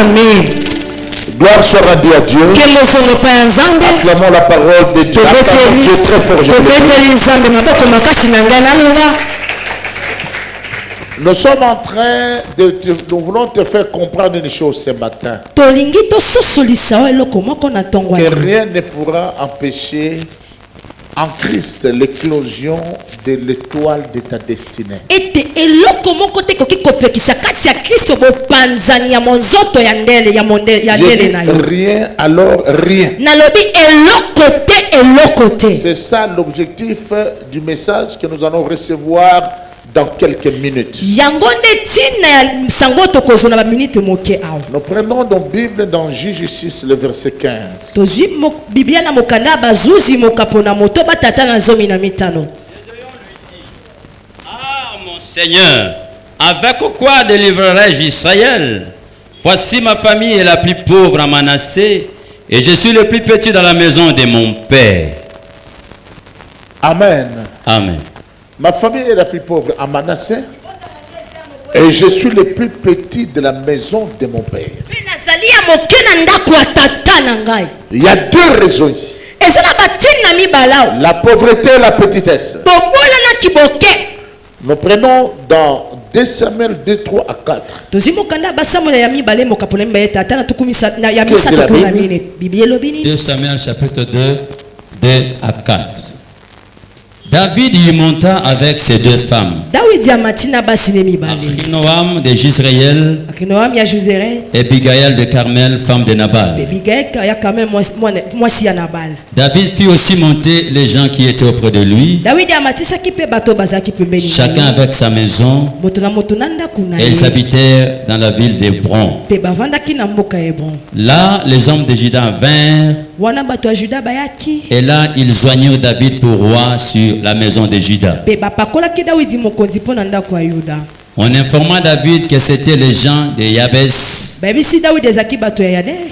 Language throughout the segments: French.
Amen. Gloire soit rendue à Dieu. Acclamons la parole de Dieu. Acclamons Dieu très fort. Nous sommes en train nous voulons te faire comprendre une chose ce matin. Que rien ne pourra empêcher en Christ l'éclosion de l'étoile de ta destinée. Rien, alors rien. C'est ça l'objectif du message que nous allons recevoir dans quelques minutes. Nous prenons nos Bibles dans Juge 6, le verset 15. Ah, mon Seigneur, avec quoi délivrerai-je Israël? Voici ma famille est la plus pauvre à Manassé, et je suis le plus petit dans la maison de mon père. Amen. Amen. Ma famille est la plus pauvre à Manassé et je suis le plus petit de la maison de mon père. Il y a deux raisons ici. La pauvreté et la petitesse. Nous prenons dans 2 Samuel 2, 3 à 4. 2 Samuel chapitre 2, 2 à 4. David y monta avec ses 2 femmes. Achinoam de Jisraël et Abigail de Carmel, femme de Nabal. David fit aussi monter les gens qui étaient auprès de lui, chacun avec sa maison, et ils habitèrent dans la ville d'Hébron. Là, les hommes de Juda vinrent, et là, ils joignirent David pour roi sur la maison de Juda. On informa David que c'était les gens de Yabès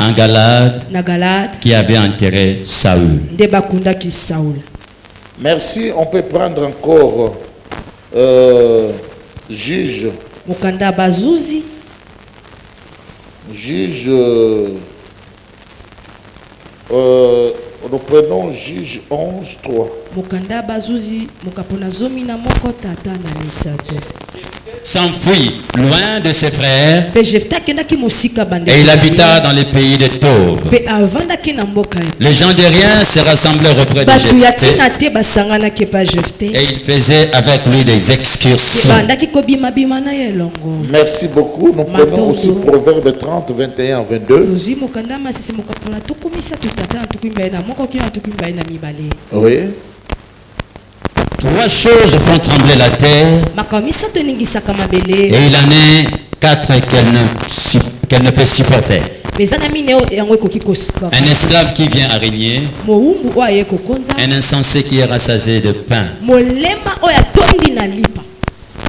en Galade qui avaient enterré Saül. Merci. On peut prendre encore Juge. Juge. Nous prenons Juge 11, 3. S'enfuit loin de ses frères et il habita dans le pays de Tob. Les gens de rien se rassemblèrent auprès de Jephthé et ils faisaient avec lui des excursions. Merci beaucoup. Nous prenons aussi Proverbe 30, 21 à 22. Oui. 3 choses font trembler la terre et il en est 4 qu'elle ne peut supporter. Un esclave qui vient à régner, un insensé qui est rassasié de pain.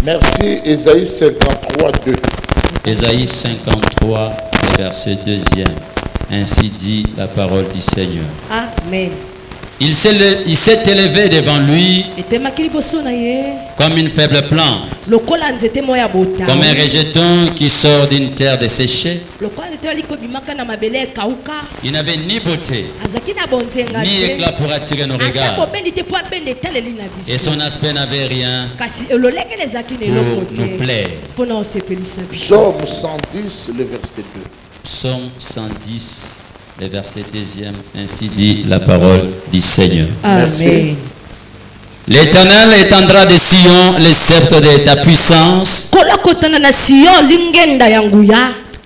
Merci. Ésaïe 53, 2. Ésaïe 53, verset 2e. Ainsi dit la parole du Seigneur. Amen. Il s'est élevé devant lui comme une faible plante, comme un rejeton qui sort d'une terre desséchée. Il n'avait ni beauté, ni éclat pour attirer nos regards. Et son aspect n'avait rien pour nous plaire. Psaume 110, le verset 2. Psaume 110. Le verset 2e, ainsi dit la parole du Seigneur. Amen. L'Éternel étendra de Sion les sceptres de ta puissance.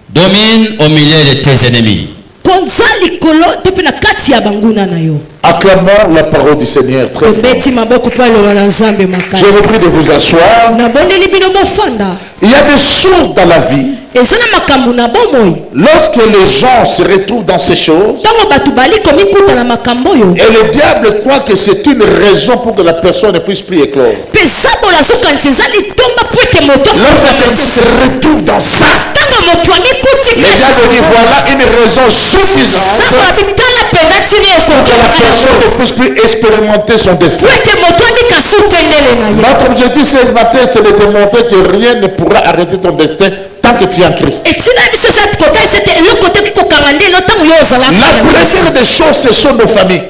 Domine au milieu de tes ennemis. Acclamons la parole du Seigneur très fort. Je vous prie de vous asseoir. Il y a des choses dans la vie. Lorsque les gens se retrouvent dans ces choses, et le diable croit que c'est une raison pour que la personne ne puisse plus éclore. Lorsque quelqu'un se retrouve dans ça, le diable dit voilà une raison suffisante pour que la personne ne puisse plus expérimenter son destin. Notre objectif ce matin, c'est de te montrer que rien ne pourra arrêter ton destin tant que tu es en Christ. Et si la mission cette côté c'était le première des choses, ce sont nos familles.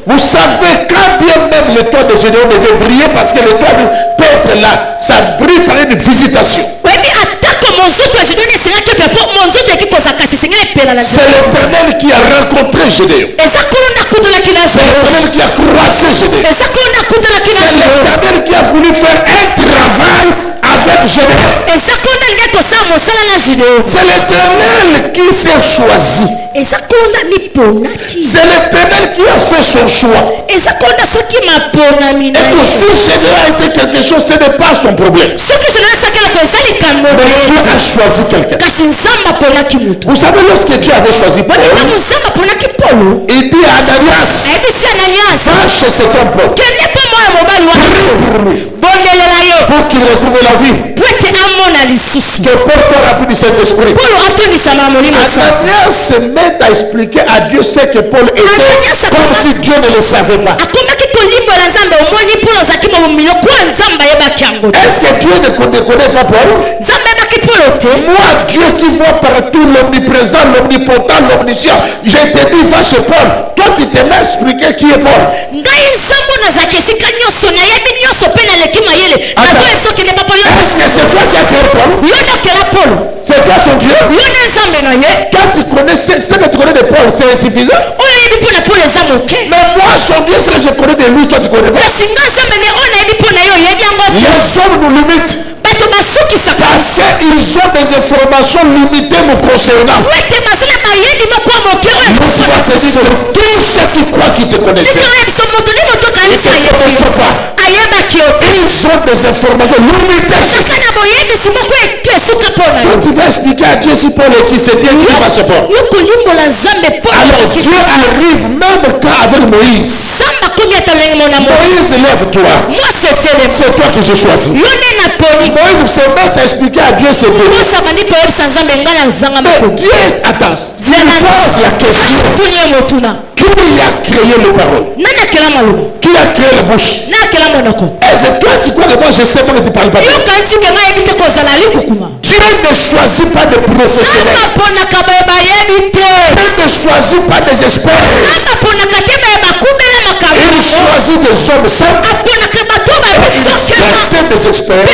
Vous savez, quand bien même le toit de Gédéon devait briller, parce que le toit peut être là, ça brille par une visitation. C'est l'Éternel qui a rencontré Gédéon. C'est l'Éternel qui a croisé Gédéon. C'est l'Éternel qui a voulu faire un travail avec Gédéon. C'est l'Éternel qui s'est choisi. C'est l'Éternel qui a fait son choix. Et si Gédéon a été quelque chose, ce n'est pas son problème. Mais Dieu a choisi quelqu'un. Vous savez, lorsque Dieu avait choisi Paul, il dit à Ananias, va chez cet homme Paul, pour qu'il retrouve la vie. Que Paul soit rempli du Saint-Esprit. Ananias se met à expliquer à Dieu ce que Paul était, comme si Dieu ne le savait pas. Est-ce que Dieu ne connaît pas Paul? Moi, Dieu qui voit partout l'omniprésent, l'omnipotent, l'omniscient, je te dis, va chez Paul. Toi, tu t'es même expliqué qui est Paul. Est-ce que c'est toi qui as créé Paul? C'est toi son Dieu? Toi, tu connais ce que tu connais de Paul, c'est insuffisant? Mais moi, son Dieu, ce que je connais de lui, toi, tu connais pas. Les hommes nous limitent. Parce qu'ils ont des informations limitées me concernant. Laisse-moi te dire que tous ceux qui croient qu'ils te connaissent, ils ne connaissent pas. Ils ont des informations limitées. Quand tu vas expliquer à Dieu si Paul est qui, c'est Dieu qui va chez Paul. Alors Dieu arrive même quand avec Moïse. Moïse, lève-toi. C'est toi que j'ai choisi. Moïse se met à expliquer à Dieu ses défis. Mais Dieu, attends, il pose la question. Qui a créé le parole? Qui a créé la bouche? Est-ce que toi tu crois que moi je sais pas que tu parles pas? Dieu ne choisit pas de professionnels. Dieu ne choisit pas des experts. Il choisit des hommes simples. Certains des experts.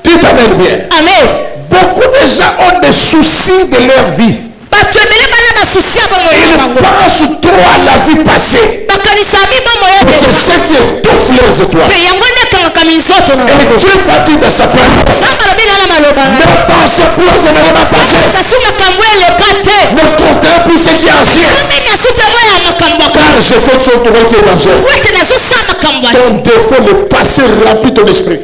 Tu t'amènes bien. Amen. Beaucoup de gens ont des soucis de leur vie. Ils pensent trop à la vie passée. C'est ce qui étouffe leurs étoiles. Et Dieu va dire dans sa parole, ne pensez plus aux événements passés. Ne considérez plus ce qui est ancien. Car je fais une chose nouvelle qui est dangereuse. Ton défaut, le passé remplit ton esprit.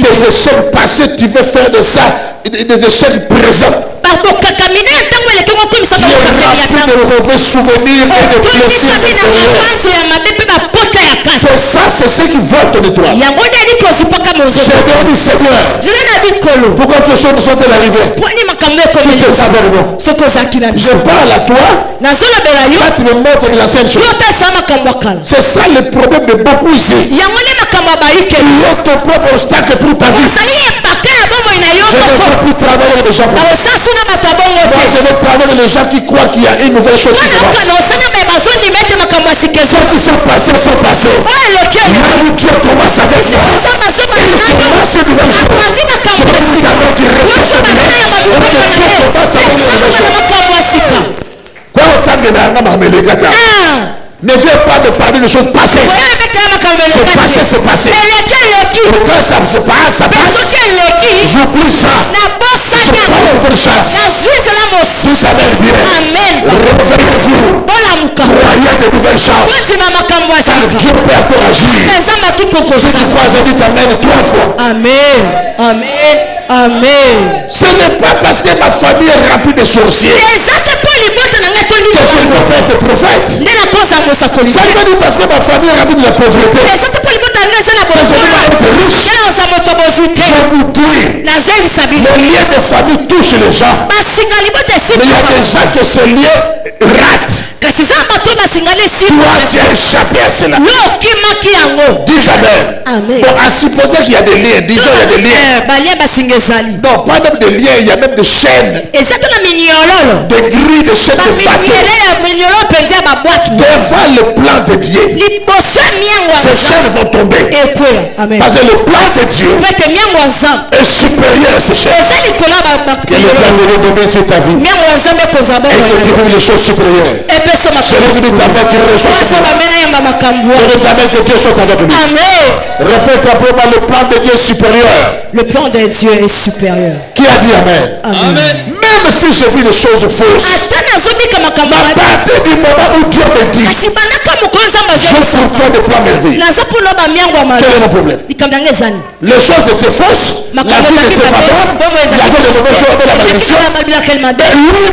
Des échecs passés, tu veux faire de ça des échecs présents. Tu es rempli de mauvais souvenirs et de blessures intérieures. C'est ça, c'est ce qui vole ton étoile. J'ai dit, Seigneur, pourquoi tes choses sont-elles arrivées? Tu te pardonnes. Je parle à toi. Là, tu me montres les anciennes choses. C'est ça le problème de beaucoup ici. Tu es ton propre obstacle pour ta vie. Je ne veux plus travailler avec des gens comme ça. Moi, je vais travailler avec les gens qui croient qu'il y a une nouvelle chose qui commence. Ce qui s'est passé, c'est passé. Là où Dieu commence avec toi, il commence une nouvelle chose. Je veux également qu'il reste cette vie. Et que Dieu commence avec une nouvelle chose. Quoi autant de la ne viens pas de parler de choses passées. C'est passé, c'est passé. Et quand ça se passe, ça passe. J'oublie ça. Je parle de nouvelles choses. Tout s'amène bien. Revenez-vous. Croyez de nouvelles choses. Dieu peut encore agir. Si tu crois, je dis t'amène 3 fois. Amen. Amen. Amen. Ce n'est pas parce que ma famille est remplie de sorciers que je ne dois pas être prophète. Ça veut dire parce que ma famille est remplie de la pauvreté que je ne dois pas être riche. Je vous dis, le lien de famille touche les gens. Mais il y a des gens que ce lien rate. tu as échappé à cela. Dis jamais. Amen. Bon, à supposer qu'il y a des liens, disons il y a des liens. Non, pas même des liens, il y a même des chaînes. Des grilles, des chaînes de bateau. Devant le plan de Dieu, ces chaînes vont tomber. Amen. Parce que le plan de Dieu est supérieur à ces chaînes. Que le plan de Dieu domine sur ta vie. Et que tu vis les choses supérieures. Celui qui dit ta main qui reçoit son nom. Celui ta main que Dieu soit avec lui. Répète après moi, le plan de Dieu est supérieur. Le plan de Dieu est supérieur. Qui a dit Amen? Amen. Même si je vis des choses fausses, à partir du moment où Dieu me dit, je pour toi des plans merveilleux. Quel est mon problème? Les choses étaient fausses, la vie n'était pas bonne, il y avait les mauvais jours de la malédiction. Mais lui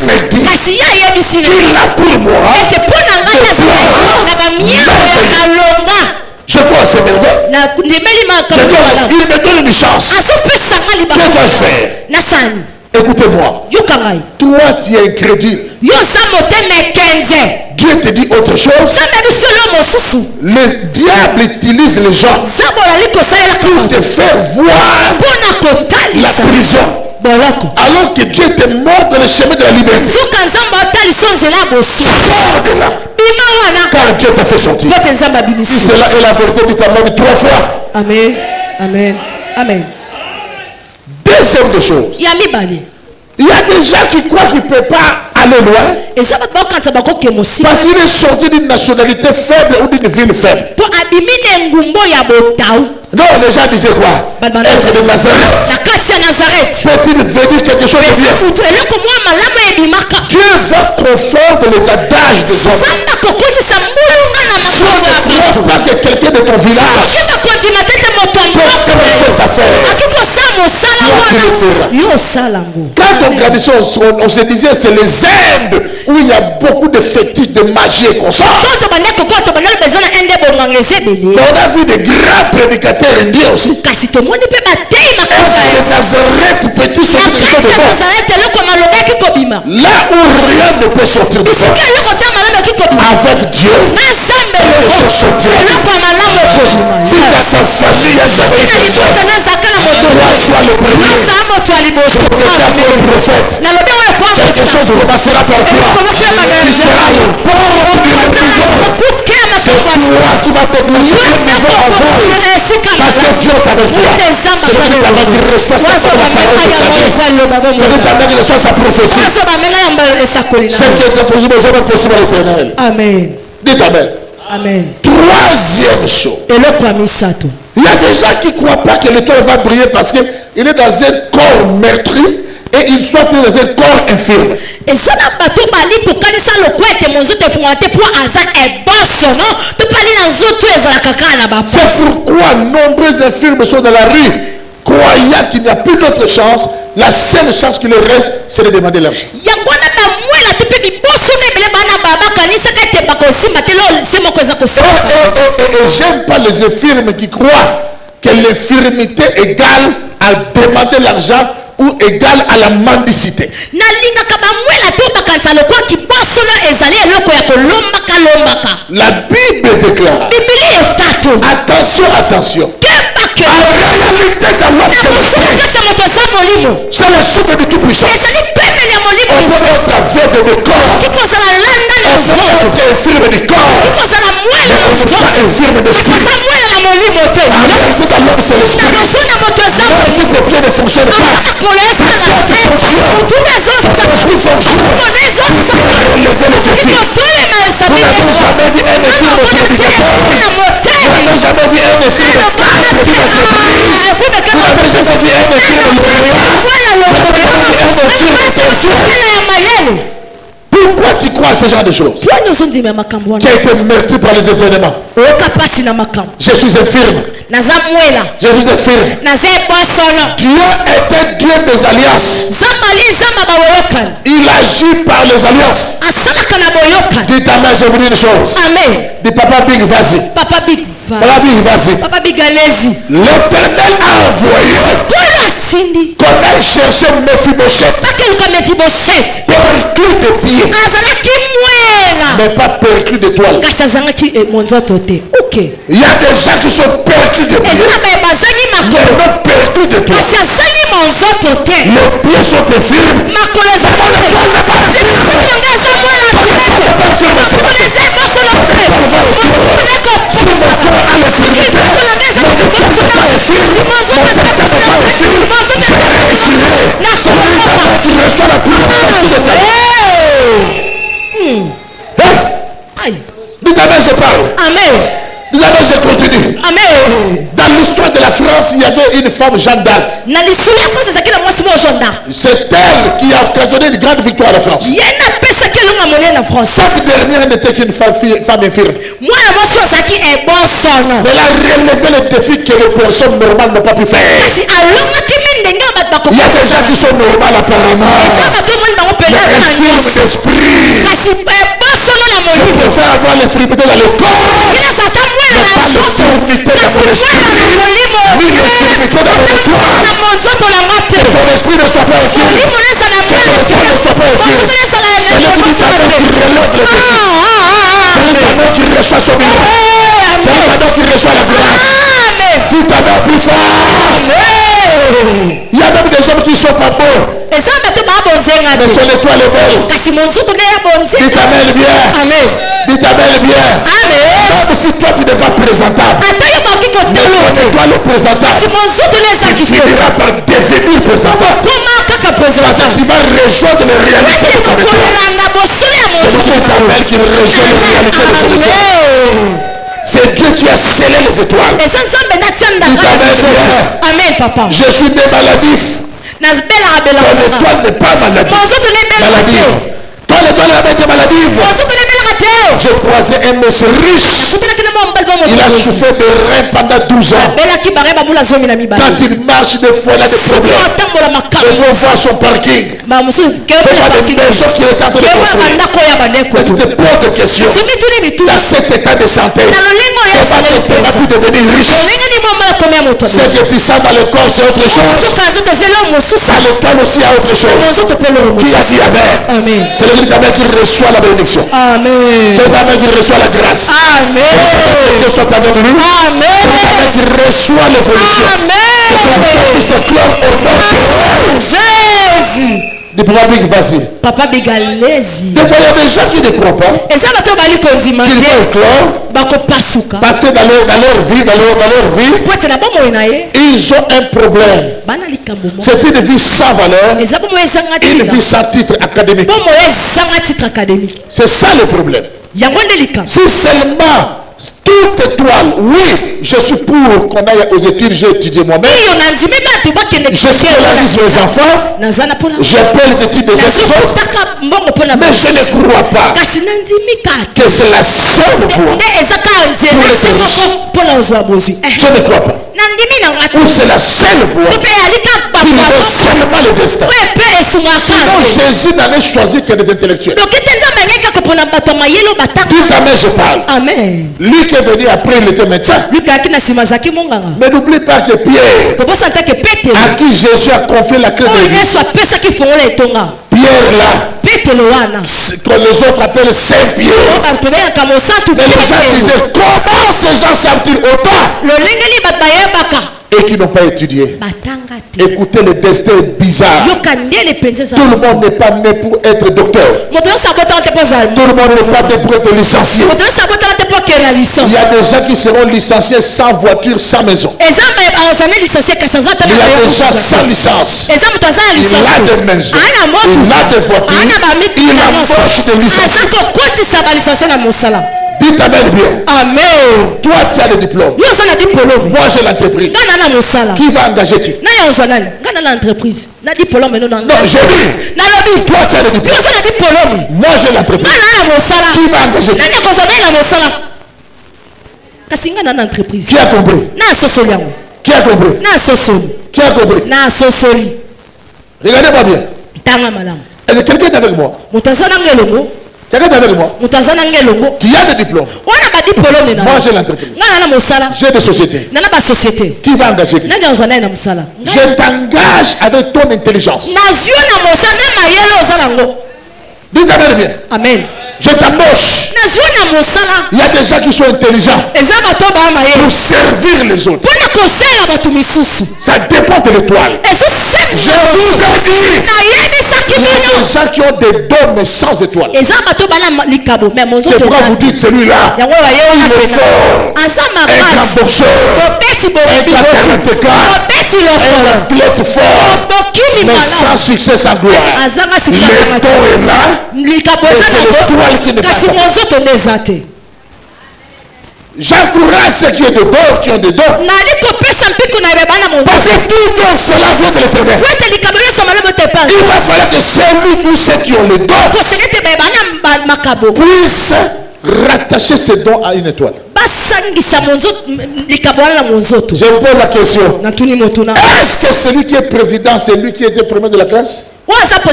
me dit qu'il a pour moi des plans merveilleux. Je crois c'est merveilleux. Il me donne une chance. Que dois-je faire? Écoutez-moi. Toi, tu es incrédule. Dieu te dit autre chose. Le diable utilise les gens pour te faire voir la prison. Alors que Dieu te montre le chemin de la liberté. Sors de là. Car Dieu t'a fait sortir. Cela est la vérité de ta main 3 fois. Amen. Amen. Amen. Deuxième des choses. Il y a des gens qui croient qu'ils ne peuvent pas aller loin. Parce qu'il est sorti d'une nationalité faible ou d'une ville faible. Non, les gens disaient quoi? Est-ce que de Nazareth peut-il venir quelque chose de bien? Dieu va confondre les adages de soi. Si on ne croit pas que quelqu'un de ton village peut faire cette affaire, quand on grandissait, on se disait c'est les Indes où il y a beaucoup de fétiches de magie et consorts. Mais on a vu des grands prédicateurs indiens aussi. Est-ce que Nazareth peut-il sortir de quelque chose? Là où rien ne peut sortir de toi, avec Dieu, les choses sortiront. Si dans ta famille il y a jamais personne, toi sois le premier. Le prophète, quelque chose commencera par toi. Tu seras le port de la prison. C'est toi qui va te bouger un niveau en vol. Parce que Dieu est avec toi. C'est lui qui va dire reçois ça comme la parole de sa vie. C'est lui qui va dire reçois sa prophétie. C'est qui est possible, c'est possible à l'éternel. Amen. Dites Amen. Amen. Troisième chose. Il y a des gens qui ne croient pas que l'étoile va briller parce qu'il est dans un corps meurtri et il soit dans un corps infirme. C'est pourquoi nombreux infirmes sont dans la rue, croyant qu'il n'y a plus d'autre chance. La seule chance qui leur reste, c'est de demander l'argent. J'aime pas les infirmes qui croient que l'infirmité égale à demander l'argent ou égale à la mendicité. La Bible déclare, attention, attention, en réalité dans l'homme c'est la souffle de tout puissant. On peut être aveugle de corps, on peut être infirme de corps, mais on n'est pas infirme d'esprit. En réalité dans l'homme c'est l'esprit. Même si tes pieds ne fonctionnent pas, l'esprit fonctionne. Tu peux relever le défi. Vous n'avez jamais vu un infirme prédicateur. Vous n'avez jamais vu un infirme prédicateur. Vous n'avez jamais vu un infirme prédicateur. Pourquoi tu crois à ce genre de choses? Tu as été meurtri par les événements. Je suis infirme. Je suis infirme. Dieu était Dieu des alliances. Il agit par les alliances. Dis ta mère, je vous dis une chose. Dis Papa Big, vas-y. Papa Big, vas-y. Papa Big, allez-y. L'Éternel a envoyé qu'on aille chercher Mephibosheth. Perclus de pied. mais pas perclus d'étoiles. Ok. Il y a des gens qui sont perclus d'étoiles, mais non perclus d'étoiles. Les pieds sont infirmes. Je parle. Amen. Je continue. Amen. Dans l'histoire de la France, il y avait une femme Jeanne d'Arc. C'est elle qui a occasionné une grande victoire à la France. Cette dernière n'était qu'une femme infirme. Mais elle a relevé le défi que les personnes normales n'ont pas pu faire. Il y a des gens qui sont normales apparemment. Mais infirmes d'esprit. Je préfère avoir l'infirmité dans le corps, mais pas l'infirmité dans mon esprit, ni l'infirmité dans mon toi. Que ton esprit ne soit pas infirme, que ton corps ne soit pas infirme. Celui qui dit maintenant qu'il relève le défi, celui maintenant qui reçoit son miracle, celui maintenant qui reçoit la grâce, tout à l'heure plus fort. Il y a même des hommes qui sont pas beaux, mais son étoile est belle. Dis t'appelles bien. Amen. Dis t'appelles bien. Amen. Même si toi tu n'es pas présentable, mais ton étoile est présentable, tu finiras par devenir présentable. Parce que tu vas rejoindre les réalités de ton étoile. Celui qui t'appelle qui rejoint les réalités de ton étoile. C'est Dieu qui a scellé les étoiles. Dis t'appelles bien. Amen, papa. Je suis des maladifs. Ton étoile n'est pas maladif. Toi l'étoile est maladive. J'ai croisé un monsieur riche. Il a souffert de reins pendant 12 ans. Quand il marche des fois, il a des problèmes. Il faut voir son parking. Il faut voir des maisons qu'il est en train de construire. Mais tu te poses des questions. Dans cet état de santé, comment tu vas pu devenir riche? Ce que tu sens dans le corps, c'est autre chose. À l'étoile aussi, il y a autre chose. Qui a dit Amen? C'est le Amen qui reçoit la bénédiction. Amen. C'est Amen qui reçoit la grâce. Amen. Que soit avec lui. Amen. C'est Amen qui reçoit l'évolution. Amen. Qui se clore au nom de Jésus. Dis papa Big, vas-y. Papa Big, allez-y. Des fois, il y a des gens qui ne croient pas. Et ça va te bali qu'on dit qu'ils vont éclore. Parce que dans leur vie, ils ont un problème. C'est une vie sans valeur. Une vie sans titre académique. C'est ça le problème. Si seulement toute étoile, oui, je suis pour qu'on aille aux études, j'ai étudié moi-même. Je scolarise mes enfants. Je paie les études des autres. Mais je ne crois pas que c'est la seule voie pour être riche. Je ne crois pas. Ou c'est la seule voie qui nous donne seulement le destin. Sinon Jésus n'avait choisi que des intellectuels. Dites Amen, je parle. Amen. Lui qui est venu après, il était médecin. Mais n'oublie pas que Pierre, à qui Jésus a confié la clé de l'église, Pierre là, que les autres appellent Saint-Pierre. Mais les gens disaient, comment ces gens savent-ils autant et qui n'ont pas étudié? Écoutez, le destin est bizarre. Tout le monde n'est pas né pour être docteur. Tout le monde n'est pas né pour être licencié. Il y a des gens qui seront licenciés sans voiture, sans maison. Il y a des gens sans licence. Il a des maisons. Il a des voitures. Il embauche des licenciés. Dites Amen bien. Amen. Toi tu as le diplôme. Moi j'ai l'entreprise. Qui va engager qui? Non, j'ai dit. Toi tu as le diplôme. Moi j'ai l'entreprise. Qui va engager qui? Qui a compris? Qui a compris? Qui a compris? Regardez-moi bien. Est-ce que quelqu'un est avec moi? Quelqu'un est avec moi? Tu as des diplômes. Moi j'ai l'entreprise. J'ai des sociétés. Qui va engager qui? Je t'engage avec ton intelligence. Dites Amen bien. Amen. Je t'embauche. Il y a des gens qui sont intelligents pour servir les autres. Ça dépend de l'étoile. Je vous ai dit, il y a des gens qui ont des dons mais sans étoile. C'est pourquoi vous dites celui-là, il est fort, un grand boxeur, un grand karatéka, un athlète fort, mais sans succès, sans gloire. Le don est là, mais c'est l'étoile qui n'est pas ça. J'encourage ceux qui ont des dons, qui ont des dons. Parce que tout don, cela vient de l'éternel. Il va falloir que celui ou ceux qui ont les dons puissent rattacher ces dons à une étoile. Je pose la question. Est-ce que celui qui est président, c'est lui qui était premier de la classe? Est-ce que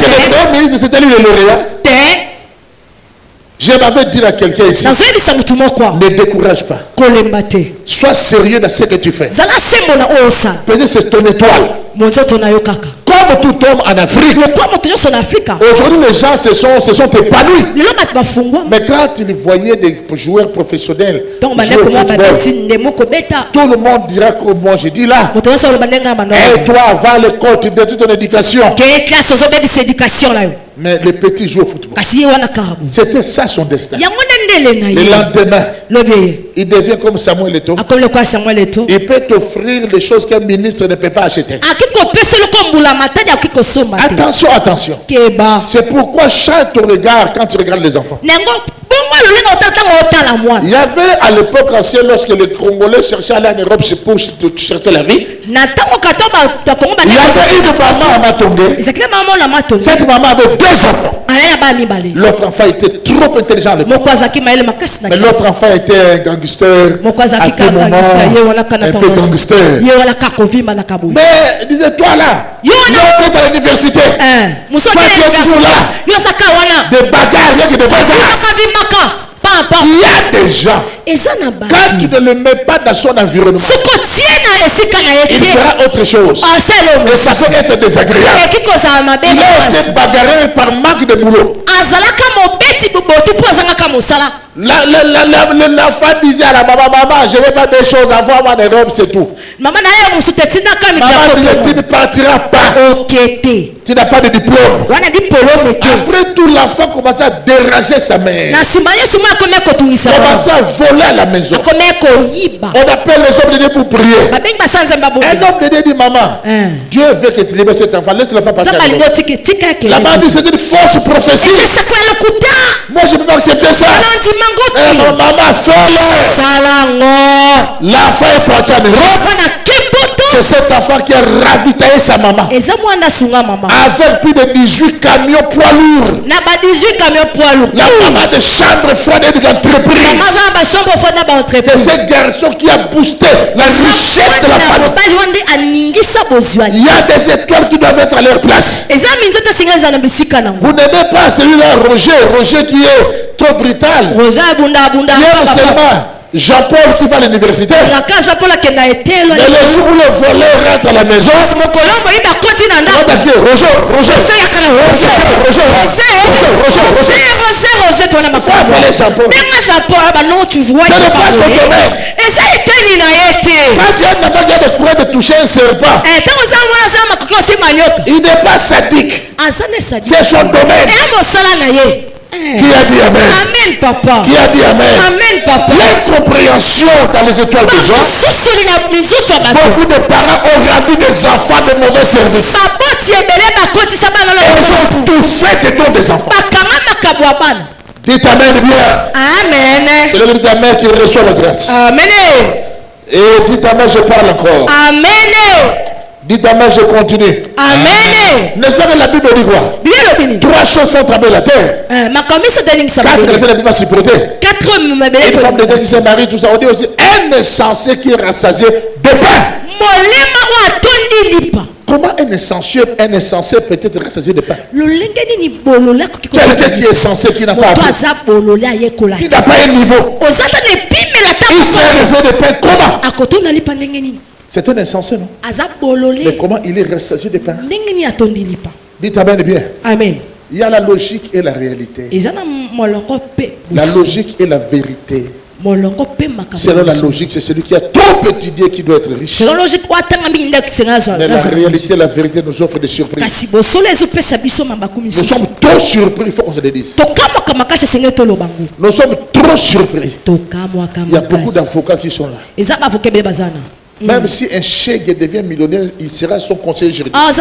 le premier ministre, c'était lui le lauréat? Je m'avais dit à quelqu'un ici, ne décourage pas. Sois sérieux dans ce que tu fais. Peut-être c'est ton étoile. Comme tout homme en Afrique, aujourd'hui les gens se sont épanouis. Mais quand ils voyaient des joueurs professionnels jouer au football, tout le monde dira comme moi, je dis là, et toi avant l'école, tu donnes toute ton éducation. Mais les petits jouent au football. C'était ça son destin. Le lendemain, il devient comme Samuel Eto'o. Il peut t'offrir des choses qu'un ministre ne peut pas acheter. Attention, attention. C'est pourquoi chante ton regard quand tu regardes les enfants. Il y avait à l'époque ancienne, lorsque les Congolais cherchaient à aller en Europe pour chercher la vie, il y avait une maman à Matongé. Cette maman avait 2 enfants. L'autre enfant était trop intelligent à l'époque. Mais l'autre enfant était un gangster, à tout moment, un peu gangster. Mais disais-toi là, l'autre est à l'université. Toi tu es toujours là. Des bagarres, il y a des bagarres. Il y a des gens, quand tu ne le mets pas dans son environnement, il fera autre chose. Et ça peut être désagréable. Il a été bagarré par manque de boulot. La femme disait à la maman, je ne vais pas des choses, avoir ma robe, c'est tout. Maman disait, tu ne partiras pas. Tu n'as pas de diplôme. Après tout, l'enfant commençait à déranger sa mère. Commençait à voler à la maison. On appelle les hommes de Dieu pour prier. Un homme de Dieu dit, maman, Dieu veut que tu libères cet enfant. Laisse l'enfant partir. La maman dit, c'est une fausse prophétie. Moi, je ne peux pas accepter ça. Maman, fais-le. L'enfant est parti en Europe. C'est cet enfant qui a ravitaillé sa maman. Avec plus de 18 camions poids lourds. La maman de chambre froide et d'entreprise. C'est ce garçon qui a boosté la richesse de la famille. Il y a des étoiles qui doivent être à leur place. Vous n'aimez pas celui-là, Roger qui est trop brutal. Il aime seulement Jean-Paul qui va à l'université. Mais le jour où le voleur rentre à la maison, quand tu as une maman qui a des courants de toucher un serpent, il n'est pas sadique. C'est son domaine. Qui a dit amen? Amen, papa. Qui a dit amen? Amen, papa. L'incompréhension dans les étoiles de Jean. Beaucoup de parents ont rendu des enfants de mauvais services. Ils ont tout fait des dons des enfants. Dites amen bien. Amen. C'est le dit amen qui reçoit la grâce. Amen. Et dites amen, je parle encore. Amen. Dites amen, je continue. Amen. N'est-ce pas que la Bible dit quoi? 3 choses font trembler la terre. 4, la terre ne peut pas supporter. Une femme de Dieu qui se marie, tout ça. On dit aussi un insensé qui est rassasié de pain. Comment un insensé peut être rassasié de pain? Quelqu'un qui est censé, qui n'a pas appris, qui n'a pas un niveau, il s'est rassasié de pain. Comment? C'est un insensé, non? Mais comment il est rassasié de pain? Dites amen bien. Amen. Il y a la logique et la réalité. La logique et la vérité. Selon la logique, c'est celui qui a trop étudié qui doit être riche. Mais la réalité et la vérité nous offrent des surprises. Nous sommes trop surpris, il faut qu'on se le dise. Nous sommes trop surpris. Il y a beaucoup d'avocats qui sont là. Même si un chèque devient millionnaire, il sera son conseiller juridique. Il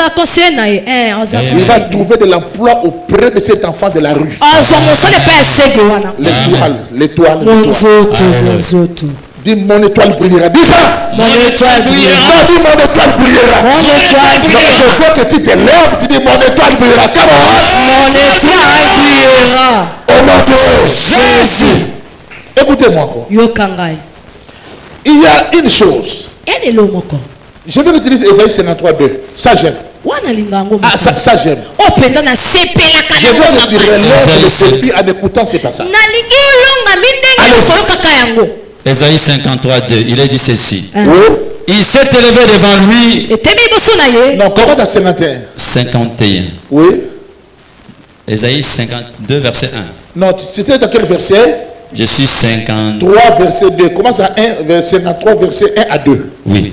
va trouver de l'emploi auprès de cet enfant de la rue. L'étoile. Dis mon étoile brillera. Dis ça. Mon étoile brillera. Dis mon étoile brillera. Mon étoile brillera. Je veux que tu te lèves, tu dis mon étoile brillera. Mon étoile brillera. Au nom de Jésus. Écoutez-moi encore. Il y a une chose. Je vais utiliser Ésaïe 53:2. Ça j'aime. Ah, ça j'aime. Je vais retirer le défi en écoutant ces passages. Ésaïe 53:2, il a dit ceci. Oui. Il s'est élevé devant lui. Non, comment t'as 51? 51. Oui. Ésaïe 52, verset 1. Non, c'était dans quel verset? Je suis 53, verset 2. Commence à 53, verset 1 à 2. Oui.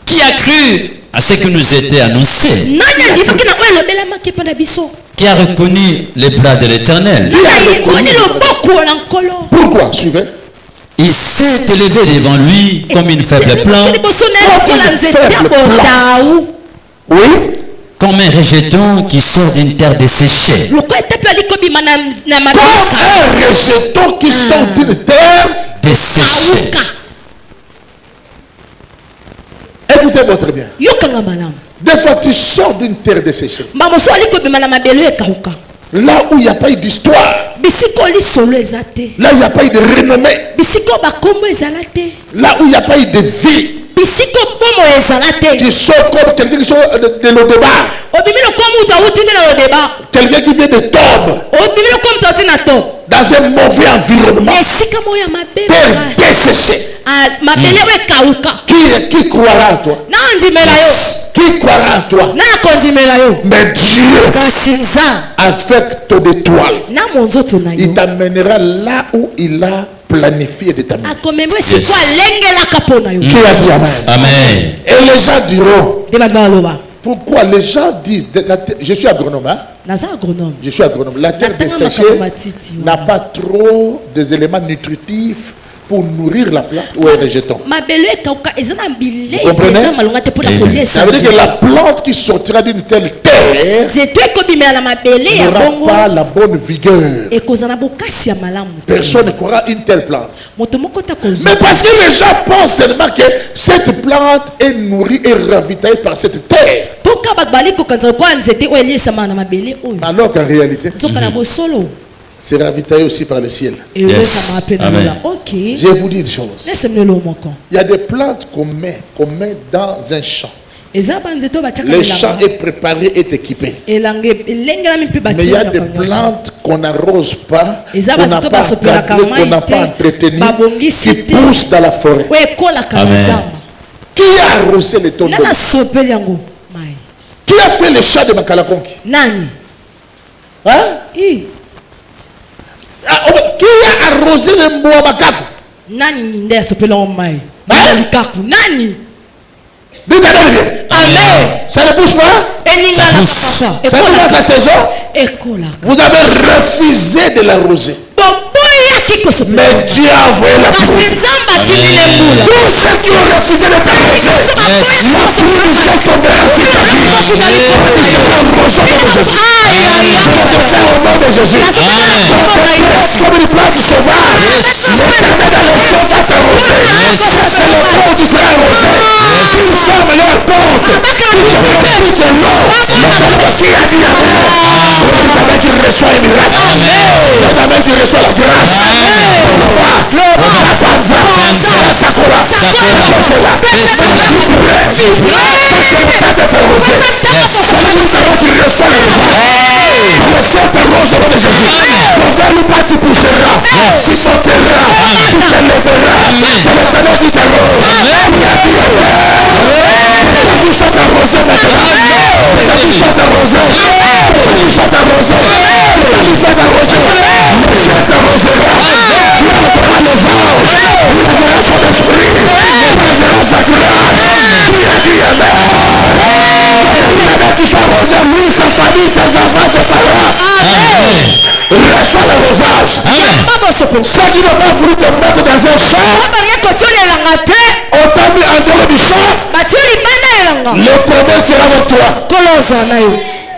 Qui a cru à ce que nous était annoncé? Qui a reconnu les bras de l'Éternel? Pourquoi? Suivez. Il s'est élevé devant lui comme une faible plante. Oui. Comme un rejeton qui sort d'une terre desséchée. Comme un rejeton qui sort d'une terre desséchée. Écoutez-moi très bien. Des fois, tu sors d'une terre desséchée. Là où il n'y a pas eu d'histoire. Là où il n'y a pas eu de renommée. Là où il n'y a pas eu de vie. Tu sors comme quelqu'un qui sort de l'Odeba. Quelqu'un qui vient de Tob. Dans un mauvais environnement. Terre desséchée. Qui croira à toi? Qui croira à toi? Mais Dieu, avec ton étoile, il t'amènera là où il a planifié de t'amener. Yes. Qui a dit amen? Amen. Et les gens diront, pourquoi les gens disent, je suis agronome, hein? Je suis agronome. La terre desséchée n'a pas trop des éléments nutritifs pour nourrir la plante ou un rejeton. Vous comprenez? Ça veut dire que la plante qui sortira d'une telle terre n'aura pas la bonne vigueur. Personne ne croira une telle plante. Mais parce que les gens pensent seulement que cette plante est nourrie et ravitaillée par cette terre. Alors qu'en réalité, c'est ravitaillé aussi par le ciel. Yes. Amen. Je vous dis une chose. Il y a des plantes qu'on met dans un champ. Le champ est préparé, est équipé. Mais il y a des plantes qu'on n'arrose pas, qu'on n'a pas encadré, qu'on n'a pas entretenu, qui poussent dans la forêt. Amen. Qui a arrosé les tombes? Qui a fait le champ de Makalakonki? Hein? Qui a arrosé le bois Makaku? Amen. Ça ne bouge pas? Ça ne bouge pas sa saison? Vous avez refusé de l'arroser. Mais Dieu a envoyé la pluie. Tous ceux qui ont refusé de t'arroser, la pluie s'est tombée sur ta vie. Au nom de Jésus. Comme une plante sauvage. L'éternel dans le feu va t'arroser. C'est le temps où tu seras arrosé. Tu fermes leur porte. Tu te l'eau. Qui a dit amen? C'est ta main qui reçoit un miracle. C'est ta main qui reçoit la grâce. Ceux qui n'ont pas voulu te mettre dans un champ, on t'a mis en dehors du champ. L'Éternel sera avec toi.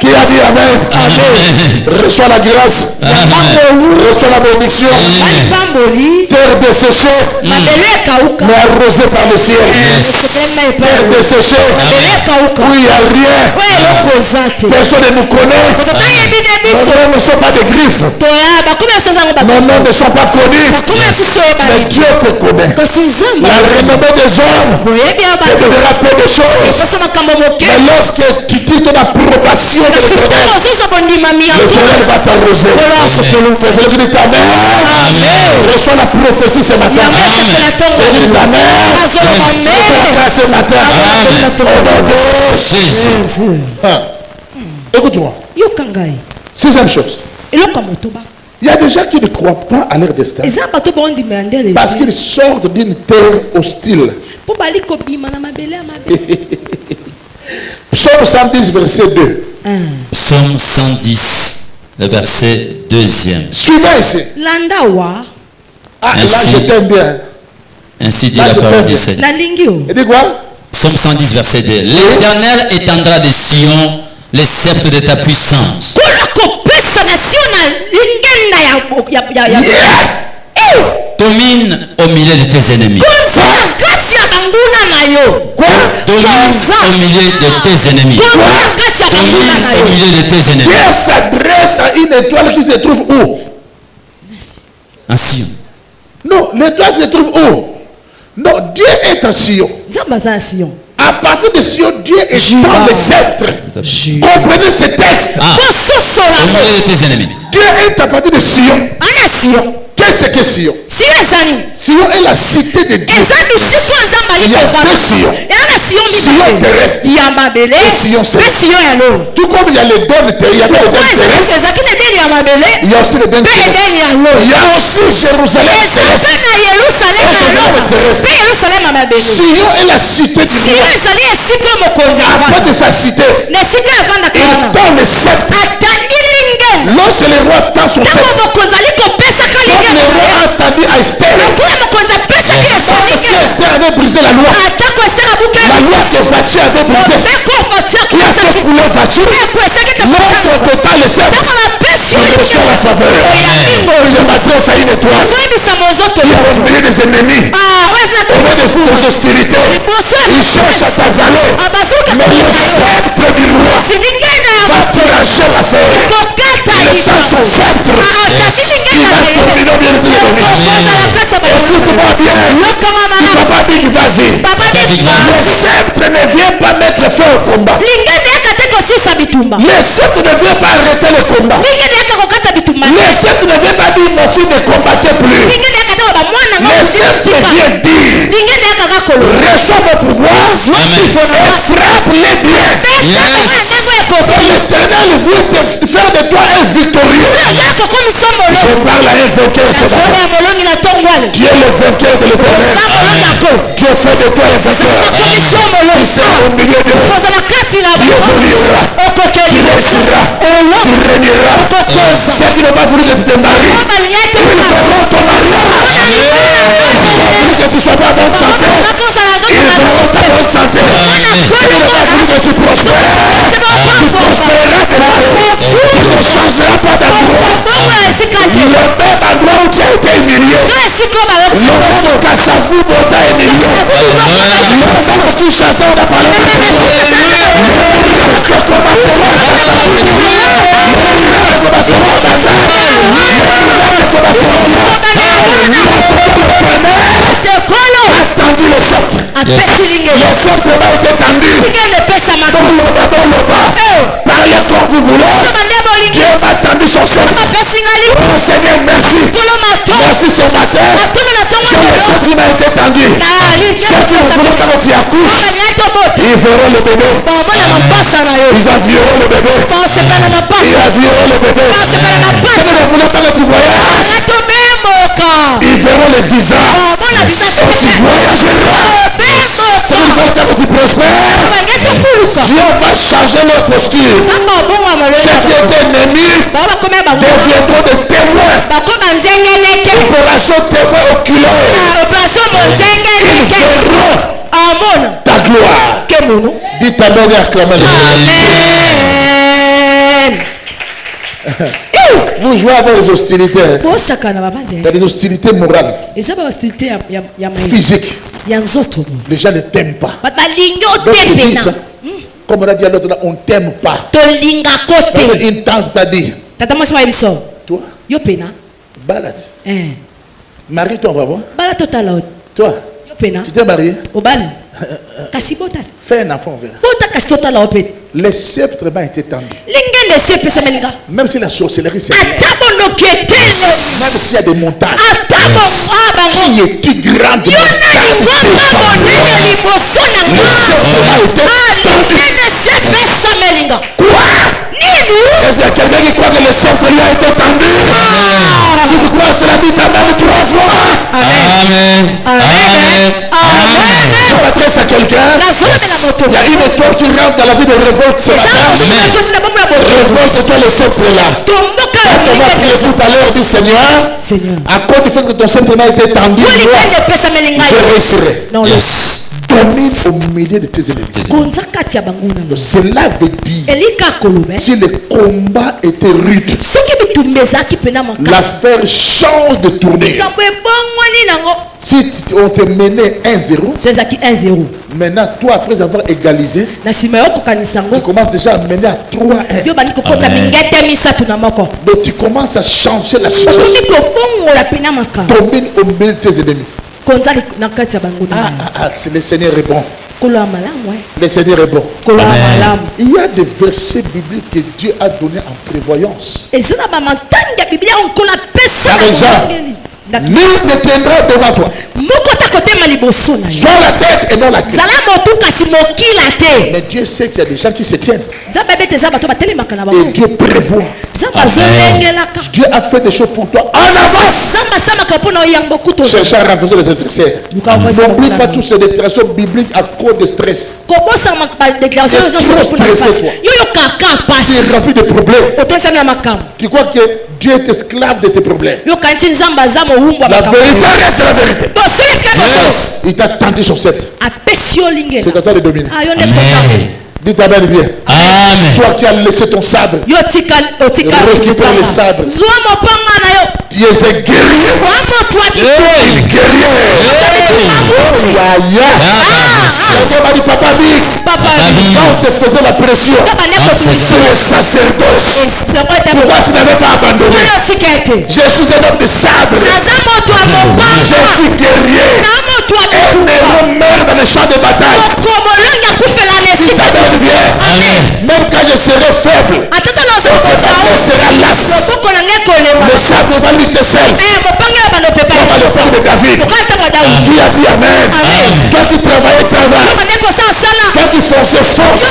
Qui a dit Amen? Amen. Reçois la grâce. Reçois la bénédiction. Terre desséchée, mais arrosée par le ciel. Terre desséchée, où il n'y a rien. Personne ne nous connaît. Nos noms ne sont pas des griffes. Nos noms ne sont pas connus. Mais Dieu te connaît. La renommée des hommes te donnera peu de choses. Mais lorsque tu dis ton approbation, l'Éternel va t'arroser. Que Dieu ta mère. Reçois la prophétie ce matin. C'est ta mère. Ce matin. Au nom de Jésus. Écoute-moi. Sixième chose. Il y a des gens qui ne croient pas à leur destin parce qu'ils sortent d'une terre hostile. Psaume 110, verset 2. Psaume 110, le verset 2e. Suivez ici. Ah, là, je t'aime bien. Ainsi dit la parole du Seigneur. Il dit quoi? Psaume 110, verset 2. L'Éternel étendra de Sion les sceptres de ta puissance. Domine au milieu de tes ennemis. Domine au milieu de tes ennemis. Domine au milieu de tes ennemis. Dieu s'adresse à une étoile qui se trouve où? En Sion. Non, l'étoile se trouve où? Non, Dieu est en Sion. À partir de Sion, Dieu est dans le sceptre. Comprenez ce texte. Au milieu de tes ennemis. Dieu est à partir de Sion. Qu'est-ce que Sion? Sion est la cité de Dieu. Il y a deux Sion. Sion terrestre et Sion céleste. Tout comme il y a les dômes terrestres, il y a les dômes terrestres, il y a aussi les dômes célestes. Il y a aussi Jérusalem céleste. Sion est la cité de Dieu. Après de sa cité, il tend le sceptre. Lorsque le roi tend son sceptre, quand le roi a entendu à Esther, si Esther avait brisé la loi que Vachi avait brisée, qui a fait couler Vachi, lorsqu'on te tend le sceptre, tu reçois la faveur. Je m'adresse à une étoile qui est au milieu des ennemis, au milieu des hostilités. Il cherche à t'avaler, mais le sceptre du roi va te lâcher l'affaire. Il sent son sceptre. Il va dominer bien de l'ennemi. Écoute-moi bien. Il ne va pas dire vas-y. Le sceptre ne vient pas mettre feu au combat. Le sceptre ne vient pas arrêter le combat. Le sceptre ne vient pas dire mon fils ne combattait plus. Le sceptre vient dire reçois mon pouvoir et frappe-les bien. L'Éternel veut te faire de toi un victorieux. Je parle à un vainqueur ce matin. Tu es le vainqueur de l'Éternel. Dieu fait de toi un vainqueur. Tu seras au milieu de nous. Tu évolueras. Tu réussiras. Tu régneras. Ceux qui n'ont pas voulu que tu te maries, ils verront ton mariage. Ils n'ont pas voulu que tu sois pas bonne santé. Ils verront ta bonne santé. Ils n'ont pas voulu que tu prospères. Tu prospéreras de là. Tu ne changeras pas d'endroit. Le même endroit où tu as été humilié. Le même au Kassavu où tu as humilié. Le même au Kinshasa où on a parlé de attendu le sceptre. Le sceptre a été tendu. Par les corps vous voulez. Dieu m'a tendu son sceptre. Oh Seigneur, merci. Merci ce matin. Le sceptre m'a été tendu. Ceux qui ne voulaient pas que tu accouches, ils verront le bébé. Ils avoueront le bébé. Ils avoueront le bébé. Ceux qui ne voulaient pas que tu voyages, ils verront le visage. Et tu voyageras. Ceux qui ne veulent pas que tu prospères, Dieu va changer leur posture. Ceux qui étaient ennemis deviendront des témoins. Opération témoin oculaire. Opération monzengelike. Amona. Ta gloire. Kemono. Dis ta bonne et acclame. Amen. Vous jouez avec les hostilités. Il y a des hostilités morales, physiques. Les gens ne t'aiment pas. Comme on a dit à l'autre, on ne t'aime pas. Une tante t'a dit, toi, balade. Marie-toi, on va voir. Toi, tu t'es marié. Fais un enfant, on verra. Les sceptres ont été tendus. Même si la sorcellerie c'est même s'il y a des montagnes. Qui est-tu grande montagne? Quoi? Est-ce qu'il y a quelqu'un qui croit que le sceptre lui a été tendu? Si vous croyez cela, dites Amen 3 fois. Amen. Amen. Amen. Je m'adresse à quelqu'un. Il y a une étoile qui rentre dans la vie de révolte ce matin. Révolte-toi le sceptre là. Quand on va prier tout à l'heure du Seigneur, à cause du fait que ton sceptre n'a été tendu, je réussirai. Yes. Domine au milieu de tes ennemis. Cela veut dire, si le combat était rude, l'affaire change de tournée. Si on te menait 1-0, maintenant toi après avoir égalisé, tu commences déjà à mener à 3-1. Donc tu commences à changer la situation. Domine au milieu de tes ennemis. Le Seigneur est bon. Le Seigneur est bon. Amen. Il y a des versets bibliques que Dieu a donnés en prévoyance. Par exemple, nul ne tiendra devant toi. Soit la tête et non la queue. Mais Dieu sait qu'il y a des gens qui se tiennent. Et Dieu prévoit. Dieu a fait des choses pour toi en avance. Cherche à renforcer les adversaires. N'oublie pas toutes ces déclarations bibliques à cause de stress. Tu es rempli de problèmes. Tu crois que Dieu est esclave de tes problèmes. La vérité reste la vérité. Yes. Il t'a tendu sur cette. C'est à toi de dominer. Dis Amen bien. Amen. Toi qui as laissé ton sabre, récupère le sabre. Tu es un guerrier. Guerrier. On m'a dit Papa Big. Quand on te faisait la pression sur le sacerdoce, pourquoi tu n'avais pas abandonné? Je suis un homme de sabre. Je suis guerrier. Un héros meurt dans les champs de bataille. Bien. Même quand je serai faible, le bataille sera lasse. Le sabre va lutter seul. Comme à l'époque de David. Qui a dit Amen. Toi qui travailles, travaille. Toi qui forces, force.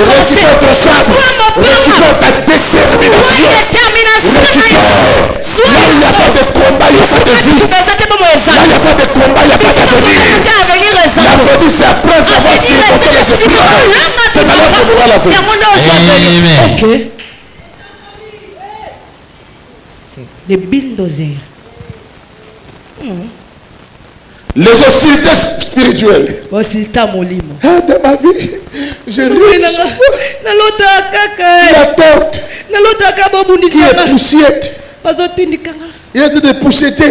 Récupère ton sabre. Récupère ta détermination. Récupère. Là il n'y a pas de combat, il n'y a pas de vie. Là il n'y a pas de combat, il n'y a pas d'avenir. L'avenir c'est après avoir supporté les épreuves. C'est alors qu'on aura la vie. Ok. Les bulldozers. Les hostilités spirituelles. Dans ma vie, j'ai réussi. La tête qui est poussiette. Il était de pousseté.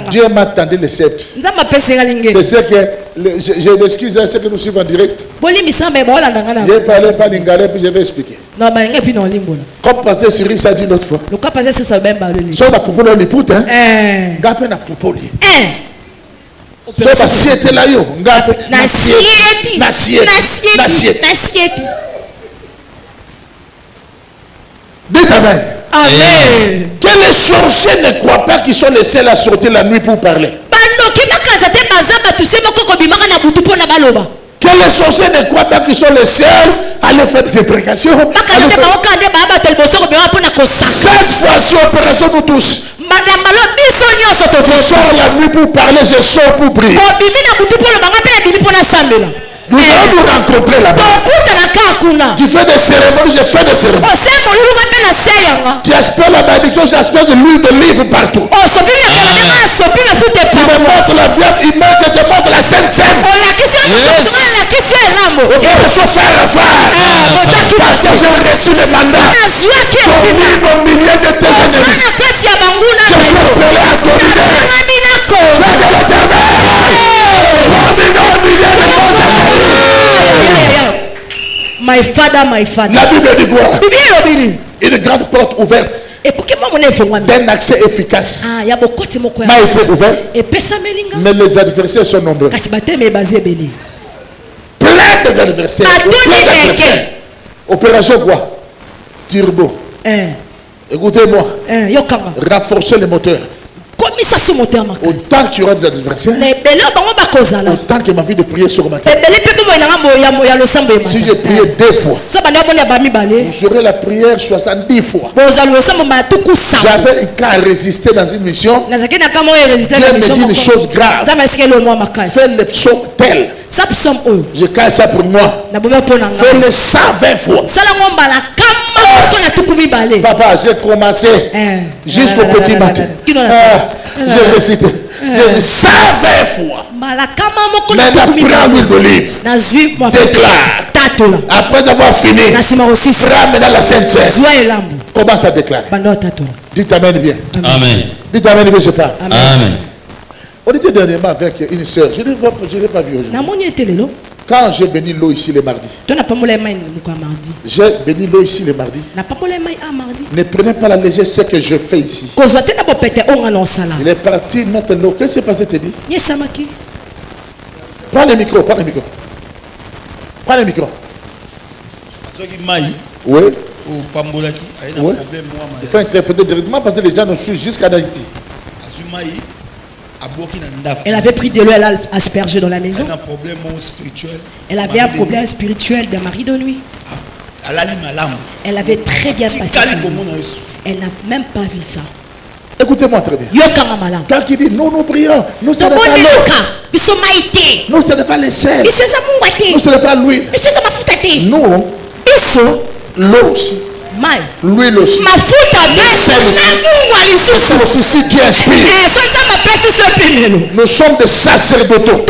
Dieu m'a tendu le sceptre. C'est ce que je m'excuse, c'est que nous suivons en direct. J'ai parlé pas l'ingale puis je vais expliquer. Comme passer sur ça dit l'autre fois. So na poupole on l'époute hein. Ngape na poupole. So na siete la yo. Ngape na siete. Na siete. Dites Amen. Amen. Que les sorciers ne croient pas qu'ils sont les seuls à sortir la nuit pour parler. Que les sorciers ne croient pas qu'ils sont les seuls à aller faire des imprécations. Cette fois-ci, opération nous tous. Je sors la nuit pour parler, je sors pour prier. Nous allons nous rencontrer là-bas. Tu fais des cérémonies, je fais des cérémonies. Tu aspires la bénédiction, j'aspire de l'huile d'olive partout. Tu me montres la viande humaine, je te montre la Sainte Seine. Il faut faire affaire. Parce que j'ai reçu le mandat. Mon millier de tes ennemis. Je suis appelé à dominer. Fais de l'éternel. My father. La Bible dit quoi? Une grande porte ouverte d'un accès efficace m'a été ouverte, mais les adversaires sont nombreux. Plein des adversaires. Opération quoi? Turbo. Écoutez-moi. Renforcer le moteur. Autant qu'il y aura des adversaires, autant que ma vie de prière sur ma tête. Si je priais 2 fois, j'aurai la prière 70 fois. J'avais qu'à résister dans une mission. Dieu me dit une chose grave. Fais le psaume tel. Je cache ça pour moi. Fais le 120 fois. Papa, j'ai commencé jusqu'au petit matin. J'ai récité 120 fois. Maintenant, prends l'huile d'olive. Déclare. Après avoir fini, prends maintenant la Sainte Seine. Commence à déclarer. Dites amen bien. Amen. Dites amen bien, je parle. Amen. On était dernièrement avec une soeur. Je ne l'ai pas vue aujourd'hui. Quand j'ai béni l'eau ici le mardi, j'ai béni l'eau ici le mardi. Ne prenez pas la légère ce que je fais ici. Il est parti mettre l'eau. Qu'est-ce qui s'est passé, te dit? Prends le micro, prends le micro. Prends le micro. Oui. Oui. Il faut interpréter directement parce que les gens nous suivent jusqu'à Haïti. Elle avait pris de l'eau, elle a aspergé dans la maison. Elle avait un problème spirituel d'un mari de nuit. Elle avait très bien passé. Elle n'a même pas vu ça. Écoutez-moi très bien. Quand il dit nous prions, nous ce n'est pas l'eau. Nous ce n'est pas les sel. Nous ce n'est pas l'huile. Nous, l'eau aussi. L'huile aussi. Le sel aussi. Si Dieu inspire. Nous sommes des sacerdotaux.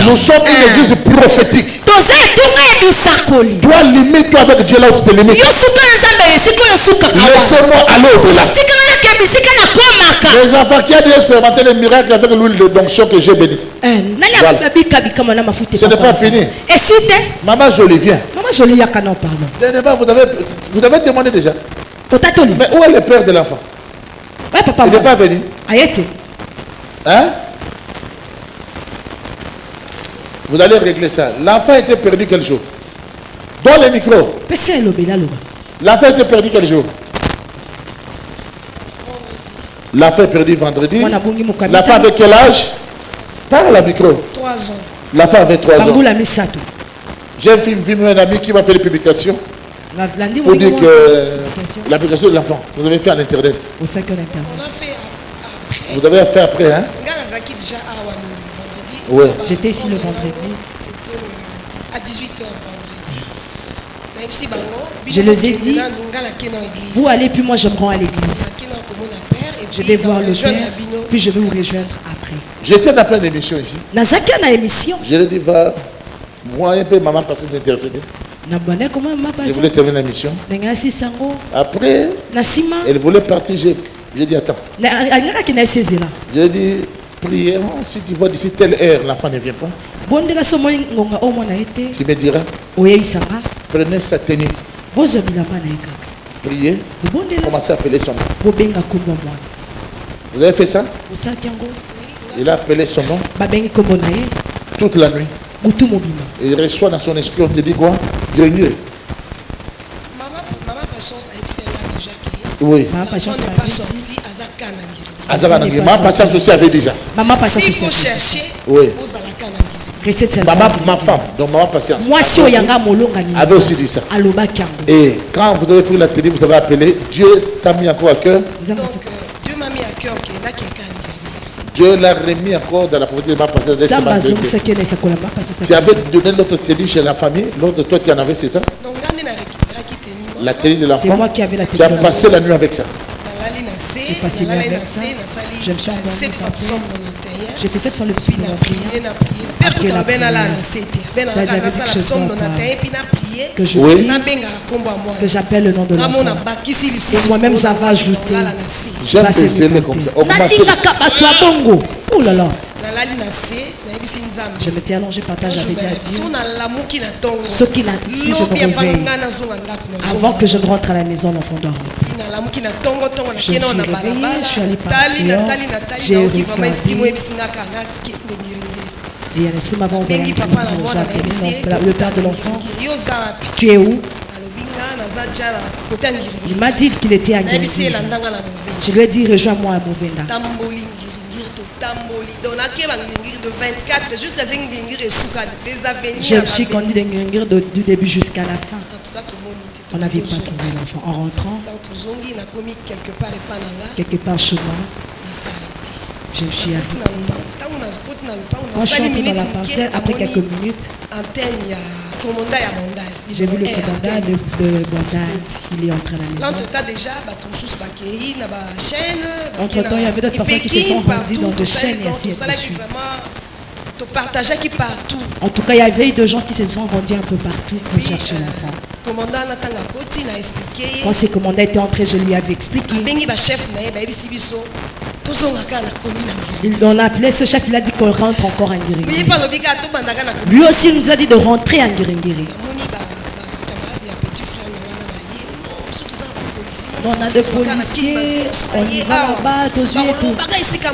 Nous sommes une église prophétique. Toi, limite-toi avec Dieu là où tu te limites. Laissez-moi aller au-delà. Les enfants qui ont déjà expérimenté les miracles avec l'huile de d'onction que j'ai béni. Voilà. Ce n'est pas fini. Maman Jolie, viens. Vous avez témoigné déjà. Mais où est le père de l'enfant? Il n'est pas venu. Hein? Vous allez régler ça. L'enfant était perdu quel jour? Dans les micros. L'enfant était perdu quel jour? L'enfant est perdu vendredi. L'enfant avait quel âge? Parle à la micro. 3 ans. L'enfant avait 3 ans. J'ai vu un ami qui m'a fait les publications. Pour dire que l'application de l'enfant, vous avez fait à l'internet. On a fait après. Vous avez fait après, hein? Oui. J'étais ici le vendredi. C'était à 18h vendredi. Je les ai dit, vous allez, puis moi je me rends à l'église. Je vais voir le père, puis je vais vous rejoindre après. J'étais dans plein d'émissions ici. Je lui ai dit, va, moi un peu, maman, parce que c'est intercédé. Je voulais servir la mission. Après, elle voulait partir. J'ai dit, attends. Je lui ai dit, prions, si tu vois d'ici telle heure, l'enfant ne vient pas. Tu me diras, prenez sa tenue. Priez, commencez à appeler son nom. Vous avez fait ça? Il a appelé son nom toute la nuit. Il reçoit dans son esprit, on te dit quoi? Grenier. Maman Patience a été là déjà. Oui. Maman Patience n'est pas sortie. Maman Patience aussi avait déjà. Maman Patience aussi. S'il faut chercher, oui. Maman, ma femme, donc Maman Patience, avait aussi dit ça. Et quand vous avez pris la télé, vous avez appelé, Dieu t'a mis encore à cœur. Donc, Dieu m'a mis à cœur qu'il y a quelqu'un. Dieu l'a remis encore dans la propriété de ma pasteur. Tu avais donné l'autre tenue chez la famille, l'autre toi tu en avais, c'est ça? La tenue de l'enfant. C'est moi qui avais la tenue. Tu as passé la nuit avec ça. J'ai passé la nuit avec ça. Je me suis endormi. J'ai fait 7 fois le psaume. Après la prière, que j'appelle le nom de l'enfant. Et moi-même j'avais ajouté. J'aime les aimer comme ça. Oh là là. Je m'étais allongé par terre, j'avais dit à Dieu, ce qu'il a dit, si je me réveille, avant que je ne rentre à la maison, l'enfant dort. Je me suis réveillée, je suis allée par terre, j'ai regardé, et un esprit m'avait envoyé le père de l'enfant. Tu es où? Il m'a dit qu'il était à Ngiri. Je lui ai dit, rejoins-moi à Movenda. Je me suis conduit du début jusqu'à la fin. On n'avait pas trouvé l'enfant. En rentrant, quelque part chez moi, je me suis arrêtée. Quand je suis entrée dans la parcelle, après quelques minutes, j'ai vu le commandant de Bandal. Il est entré à la maison. Entre-temps, il y avait d'autres personnes qui se sont rendues dans des chaînes et ainsi de suite. En tout cas, il y avait des gens qui se sont rendus un peu partout pour chercher l'enfant. Quand ce commandant était entré, je lui avais expliqué. On a appelé ce chef, il a dit qu'on rentre encore à Ngiringiri. Lui aussi il nous a dit de rentrer à Ngiringiri. On a des policiers, on y va là-bas,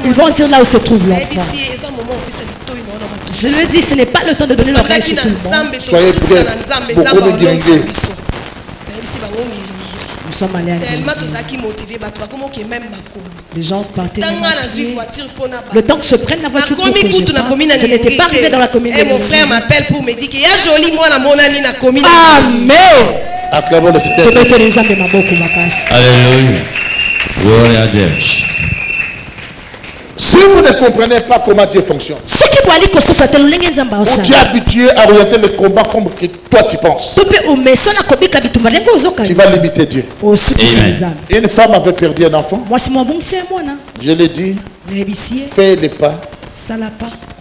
ils vont dire là où se trouve l'enfant. Je lui dis, ce n'est pas le temps de donner l'oreille chez tout le monde. Soyez prêts. Beaucoup de Ngiringiri. Nous sommes allés à Ngiringiri. Les gens partaient. Le temps que je prenne la voiture pour que je n'étais pas arrivé dans la commune. Et mon frère m'appelle pour me dire qu'il y a joli moi la monani na commune. Amen. Acclamons le Seigneur. Alléluia. Gloire à Dieu. Si vous ne comprenez pas comment Dieu fonctionne, tu es habitué à orienter le combat comme que toi tu penses, tu vas limiter Dieu. Amen. Une femme avait perdu un enfant. Je l'ai dit, fais les pas,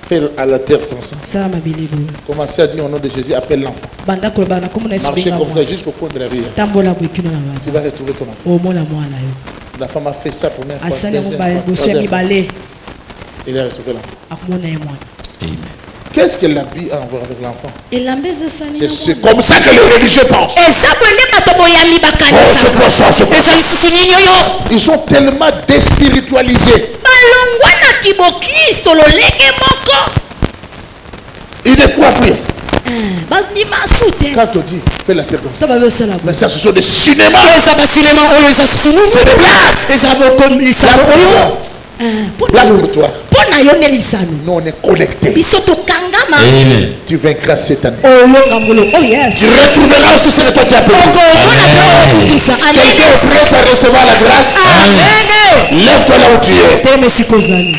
fais à la terre comme ça. Commencez à dire au nom de Jésus, appelle l'enfant. Marchez comme ça jusqu'au coin de la rivière. Tu vas retrouver ton enfant. La femme a fait ça pour la première fois. Il a retrouvé l'enfant. Amen. Qu'est-ce que l'habit a à voir avec l'enfant? C'est comme ça que les religieux pensent. Ils sont tellement déspiritualisés. Il est quoi plus? Quand on dit fais la terre comme ça, mais ça ce sont des cinémas. C'est des blagues. Blague pour toi. Nous on est connectés. Amen. Tu vaincras cette année. Oh yes. Tu retrouveras aussi ce que toi tu as perdu. Quelqu'un est prêt à recevoir la grâce? Lève-toi là où tu es.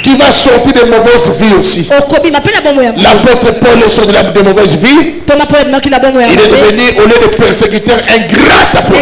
Tu vas sortir de mauvaises vies aussi. L'apôtre Paul est sorti de mauvaises vies. Il est devenu, au lieu de persécuteur, ingrat apôtre.